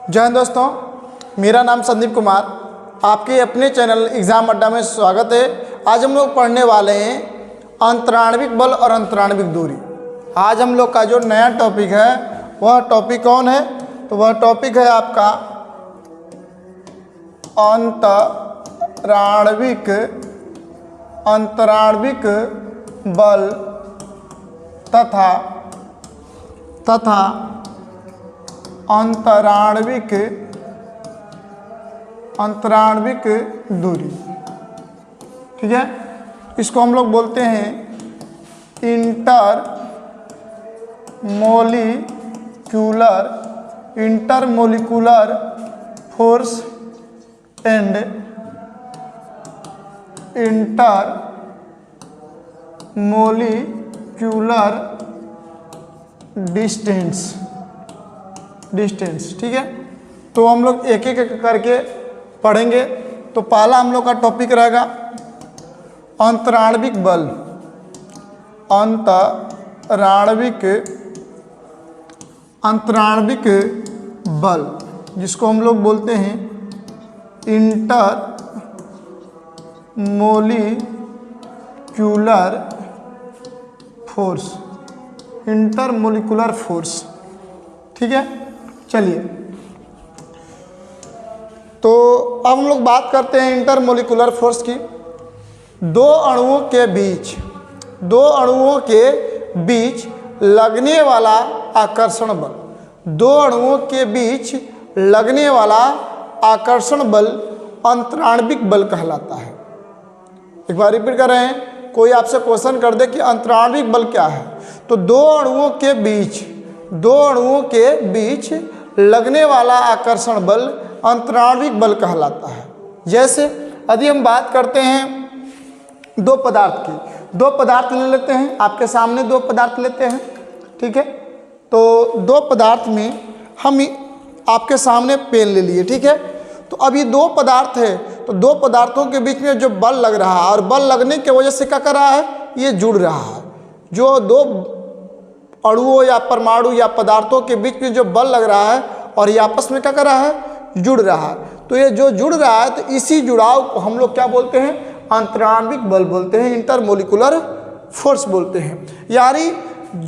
जय हिंद दोस्तों, मेरा नाम संदीप कुमार, आपके अपने चैनल एग्ज़ाम अड्डा में स्वागत है। आज हम लोग पढ़ने वाले हैं अंतराण्विक बल और अंतराण्विक दूरी। आज हम लोग का जो नया टॉपिक है वह टॉपिक कौन है? तो वह टॉपिक है आपका अंतराण्विक बल तथा अंतराण्विक दूरी। ठीक है, इसको हम लोग बोलते हैं intermolecular force and intermolecular distance. ठीक है, तो हम लोग एक एक करके पढ़ेंगे। तो पहला हम लोग का टॉपिक रहेगा अंतराण्विक बल। अंतराण्विक बल जिसको हम लोग बोलते हैं इंटरमोलिकुलर फोर्स। ठीक है, चलिए तो अब हम लोग बात करते हैं इंटरमोलिकुलर फोर्स की। दो अणुओं के बीच लगने वाला आकर्षण बल। दो अणुओं के बीच लगने वाला आकर्षण बल अंतराण्विक बल कहलाता है। एक बार रिपीट कर रहे हैं, कोई आपसे क्वेश्चन कर दे कि अंतराण्विक बल क्या है, तो दो अणुओं के बीच लगने वाला आकर्षण बल अंतराण्विक बल कहलाता है। जैसे यदि हम बात करते हैं दो पदार्थ की, दो पदार्थ ले लेते हैं, आपके सामने दो पदार्थ लेते हैं। ठीक है, तो दो पदार्थ में हम आपके सामने पेन ले लिए। ठीक है, तो अब ये दो पदार्थ है, तो दो पदार्थों के बीच में जो बल लग रहा है और बल लगने की वजह से क्या कर रहा है, ये जुड़ रहा है। जो दो अणुओं या परमाणु या पदार्थों के बीच में जो बल लग रहा है और ये आपस में क्या कर रहा है, जुड़ रहा है। तो ये जो जुड़ रहा है, तो इसी जुड़ाव को हम लोग क्या बोलते हैं, अंतराण्विक बल बोलते हैं, इंटरमोलिकुलर फोर्स बोलते हैं। यानी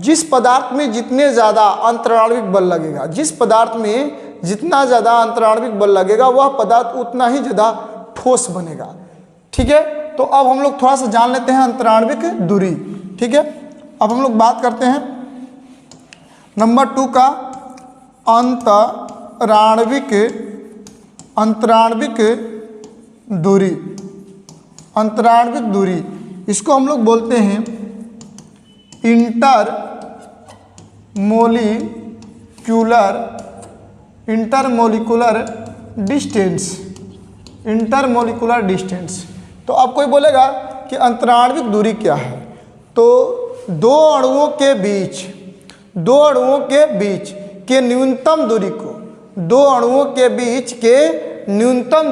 जिस पदार्थ में जितने ज़्यादा अंतराण्विक बल लगेगा, जिस पदार्थ में जितना ज़्यादा अंतराण्विक बल लगेगा, वह पदार्थ उतना ही ज़्यादा ठोस बनेगा। ठीक है, तो अब हम लोग थोड़ा सा जान लेते हैं अंतराण्विक दूरी। ठीक है, अब हम लोग बात करते हैं नंबर 2 का अंतराण्विक दूरी। इसको हम लोग बोलते हैं इंटरमोलिकुलर डिस्टेंस। तो अब कोई बोलेगा कि अंतराण्विक दूरी क्या है, तो दो अणुओं के बीच के न्यूनतम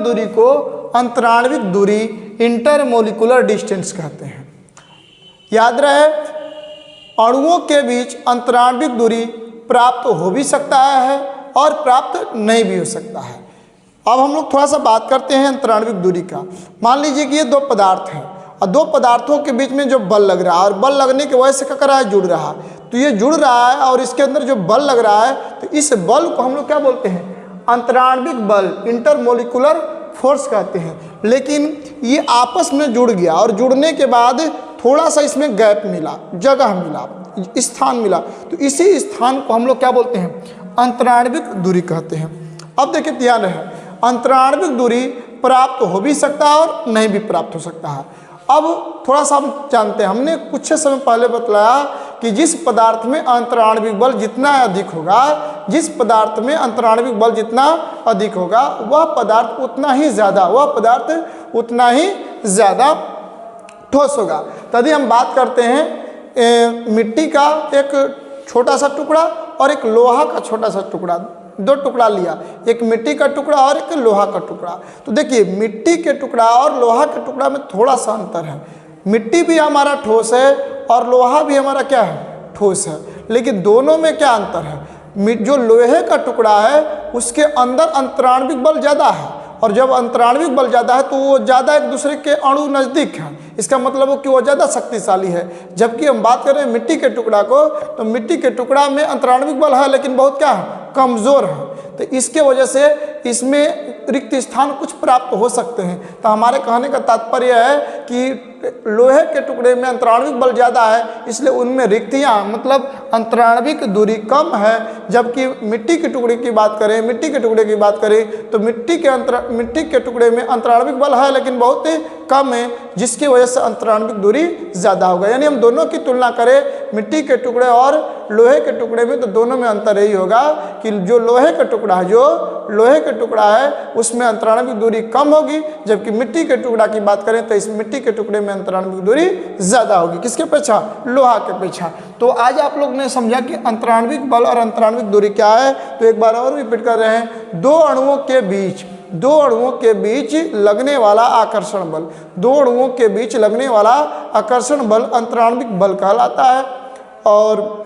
दूरी को अंतराण्विक दूरी इंटरमोलिकुलर डिस्टेंस कहते हैं। याद रहे, अणुओं के बीच अंतराण्विक दूरी प्राप्त हो भी सकता है और प्राप्त नहीं भी हो सकता है। अब हम लोग थोड़ा सा बात करते हैं अंतराण्विक दूरी का। मान लीजिए कि ये दो पदार्थ हैं और दो पदार्थों के बीच में जो बल लग रहा है और बल लगने की वजह से क्या कर रहा है, जुड़ रहा है। तो ये जुड़ रहा है और इसके अंदर जो बल लग रहा है, तो इस बल को हम लोग क्या बोलते हैं, अंतराण्विक बल, इंटरमोलिकुलर फोर्स कहते हैं। लेकिन ये आपस में जुड़ गया और जुड़ने के बाद थोड़ा सा इसमें गैप मिला, जगह मिला, स्थान मिला, तो इसी स्थान को हम लोग क्या बोलते हैं, अंतराण्विक दूरी कहते हैं। अब देखिए ध्यान रहे, अंतराण्विक दूरी प्राप्त हो भी सकता है और नहीं भी प्राप्त हो सकता है। अब थोड़ा सा हम जानते हैं, हमने कुछ समय पहले बतलाया कि जिस पदार्थ में अंतराण्विक बल जितना अधिक होगा, वह पदार्थ उतना ही ज़्यादा ठोस होगा। तभी हम बात करते हैं मिट्टी का एक छोटा सा टुकड़ा और एक लोहा का छोटा सा टुकड़ा, दो टुकड़ा लिया, एक मिट्टी का टुकड़ा और एक लोहा का टुकड़ा। तो देखिए मिट्टी के टुकड़ा और लोहा के टुकड़ा में थोड़ा सा अंतर है। मिट्टी भी हमारा ठोस है और लोहा भी हमारा क्या है, ठोस है, लेकिन दोनों में क्या अंतर है, जो लोहे का टुकड़ा है उसके अंदर अंतराण्विक बल ज़्यादा है, और जब अंतराण्विक बल ज़्यादा है तो वो ज़्यादा एक दूसरे के अणु नज़दीक है, इसका मतलब हो कि वो ज़्यादा शक्तिशाली है। जबकि हम बात करें मिट्टी के टुकड़ा को, तो मिट्टी के टुकड़ा में अंतराण्विक बल है लेकिन बहुत क्या है, कमज़ोर है। तो इसके वजह से इसमें रिक्त स्थान कुछ प्राप्त हो सकते हैं। तो हमारे कहने का तात्पर्य है कि लोहे के टुकड़े में अंतराण्विक बल ज़्यादा है, इसलिए उनमें रिक्तियाँ मतलब अंतराण्विक दूरी कम है। जबकि मिट्टी के टुकड़े की बात करें तो मिट्टी के टुकड़े में अंतराण्विक बल है लेकिन बहुत ही कम है, जिसकी वजह से अंतराण्विक दूरी ज़्यादा होगा। यानी हम दोनों की तुलना करें मिट्टी के टुकड़े और लोहे के टुकड़े में, तो दोनों में अंतर यही होगा कि जो लोहे का टुकड़ा है उसमें अंतराण्विक दूरी कम होगी, जबकि मिट्टी के टुकड़ा की बात करें तो इस मिट्टी के टुकड़े में अंतराण्विक दूरी ज़्यादा होगी। किसके अपेक्षा? लोहा के अपेक्षा। तो आज आप लोग ने समझा कि अंतराण्विक बल और अंतराण्विक दूरी क्या है। तो एक बार और रिपीट कर रहे हैं, दो अणुओं के बीच लगने वाला आकर्षण बल, दो अणुओं के बीच लगने वाला आकर्षण बल अंतराण्विक बल कहलाता है, और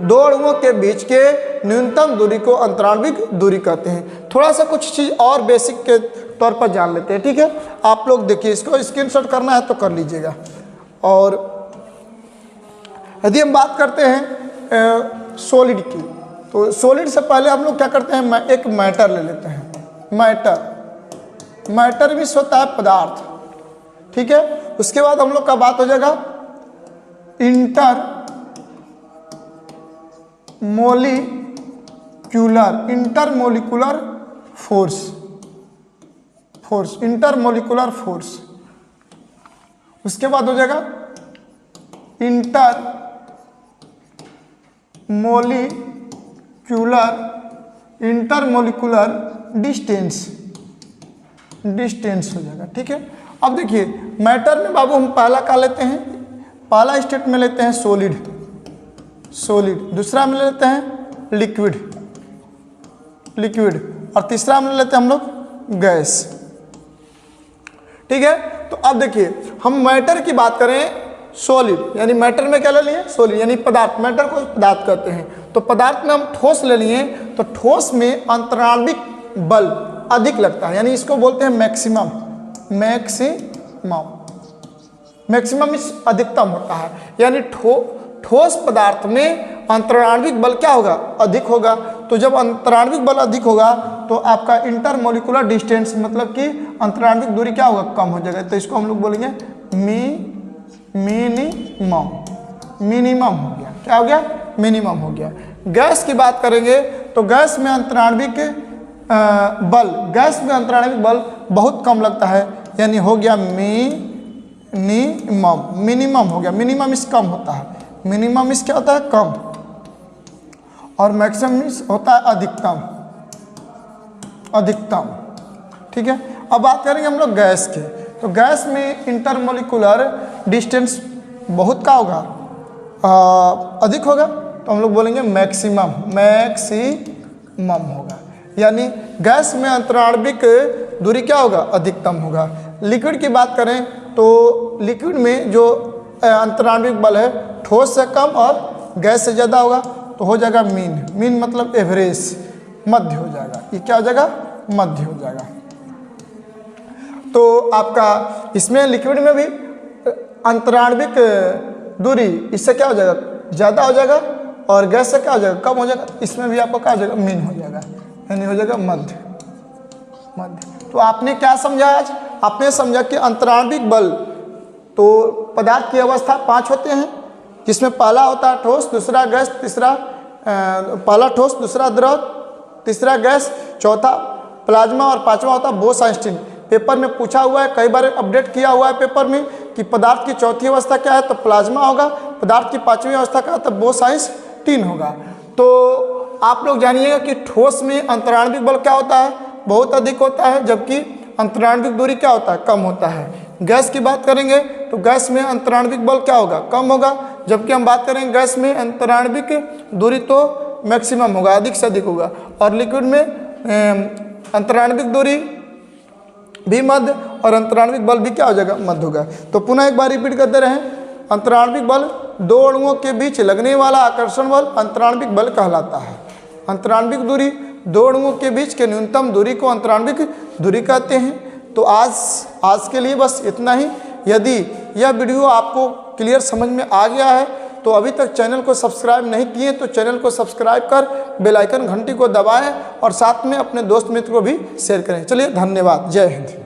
दो अणुओं के बीच के न्यूनतम दूरी को अंतराण्विक दूरी कहते हैं। थोड़ा सा कुछ चीज़ और बेसिक के तौर पर जान लेते हैं, ठीक है। आप लोग देखिए, इसको स्क्रीनशॉट करना है तो कर लीजिएगा। और यदि हम बात करते हैं सॉलिड की, तो सॉलिड से पहले हम लोग क्या करते हैं, एक मैटर ले लेते हैं। मैटर भी होता है पदार्थ, ठीक है। उसके बाद हम लोग का बात हो जाएगा इंटरमोलिकुलर फोर्स। उसके बाद हो जाएगा इंटरमोलिकुलर डिस्टेंस हो जाएगा, ठीक है। अब देखिए मैटर में बाबू हम पहला क्या लेते हैं, पहला स्टेट में लेते हैं सॉलिड, दूसरा में लेते हैं लिक्विड, और तीसरा में लेते हैं हम लोग गैस, ठीक है। तो अब देखिए हम मैटर की बात करें, सॉलिड यानी मैटर में क्या ले लिए, सॉलिड यानी पदार्थ, मैटर को पदार्थ कहते हैं। तो पदार्थ में हम ठोस ले लिए, तो ठोस में अंतराण्विक बल अधिक लगता है, यानी इसको बोलते हैं मैक्सिमम इस अधिकतम होता है। यानी ठोस पदार्थ में अंतराण्विक बल क्या होगा, अधिक होगा। तो जब अंतराण्विक बल अधिक होगा तो आपका इंटरमोलिकुलर डिस्टेंस मतलब कि अंतराण्विक दूरी क्या होगा, कम हो जाएगा। तो इसको हम लोग बोलेंगे मिनिमम हो गया। क्या हो गया, मिनिमम हो गया। गैस की बात करेंगे तो गैस में अंतराण्विक बल बहुत कम लगता है, यानी हो गया मिनिमम हो गया। मिनिमम इस कम होता है, मिनिमम इस क्या होता है, कम, और मैक्सिमम इस होता है अधिकतम, ठीक है। अब बात करेंगे हम लोग गैस के, तो गैस में इंटरमोलिकुलर डिस्टेंस बहुत का होगा, अधिक होगा, तो हम लोग बोलेंगे मैक्सिमम होगा। यानी गैस में अंतराण्विक दूरी क्या होगा, अधिकतम होगा। लिक्विड की बात करें तो लिक्विड में जो अंतराण्विक बल है ठोस से कम और गैस से ज़्यादा होगा, तो हो जाएगा मीन मतलब एवरेज, मध्य हो जाएगा। ये क्या हो जाएगा, मध्य हो जाएगा। तो आपका इसमें लिक्विड में भी अंतराण्विक दूरी इससे क्या हो जाएगा, ज़्यादा हो जाएगा, और गैस से क्या हो जाएगा, कम हो जाएगा। इसमें भी आपको क्या हो जाएगा, मीन हो जाएगा, यानी हो जाएगा मध्य। तो आपने क्या समझा आज, आपने समझा कि अंतराण्विक बल, तो पदार्थ की अवस्था 5 होते हैं, जिसमें पहला होता है ठोस, दूसरा गैस, पहला ठोस, दूसरा द्रव, तीसरा गैस, चौथा प्लाज्मा, और पांचवा होता है बोस-आइंस्टीन। पेपर में पूछा हुआ है, कई बार अपडेट किया हुआ है पेपर में कि पदार्थ की चौथी अवस्था क्या है, तो प्लाज्मा होगा। पदार्थ की पांचवी अवस्था क्या है, तो बोस-आइंस्टीन होगा। तो आप लोग जानिएगा कि ठोस में अंतराण्विक बल क्या होता है, बहुत अधिक होता है, जबकि अंतराण्विक दूरी क्या होता है, कम होता है। गैस की बात करेंगे तो गैस में अंतराण्विक बल क्या होगा, कम होगा, जबकि हम बात करेंगे गैस में अंतराण्विक दूरी तो मैक्सिमम होगा, अधिक से अधिक होगा। और लिक्विड में अंतराण्विक दूरी भी मध्य और अंतराण्विक बल भी क्या हो जाएगा, मध्य होगा। तो पुनः एक बार रिपीट करते रहें, अंतराण्विक बल दो अणुओं के बीच लगने वाला आकर्षण बल अंतराण्विक बल कहलाता है। अंतराण्विक दूरी दो अणुओं के बीच के न्यूनतम दूरी को अंतराण्विक दूरी कहते हैं। तो आज के लिए बस इतना ही। यदि यह वीडियो आपको क्लियर समझ में आ गया है तो अभी तक चैनल को सब्सक्राइब नहीं किए तो चैनल को सब्सक्राइब कर बेल आइकन घंटी को दबाएं और साथ में अपने दोस्त मित्र को भी शेयर करें। चलिए, धन्यवाद। जय हिंद।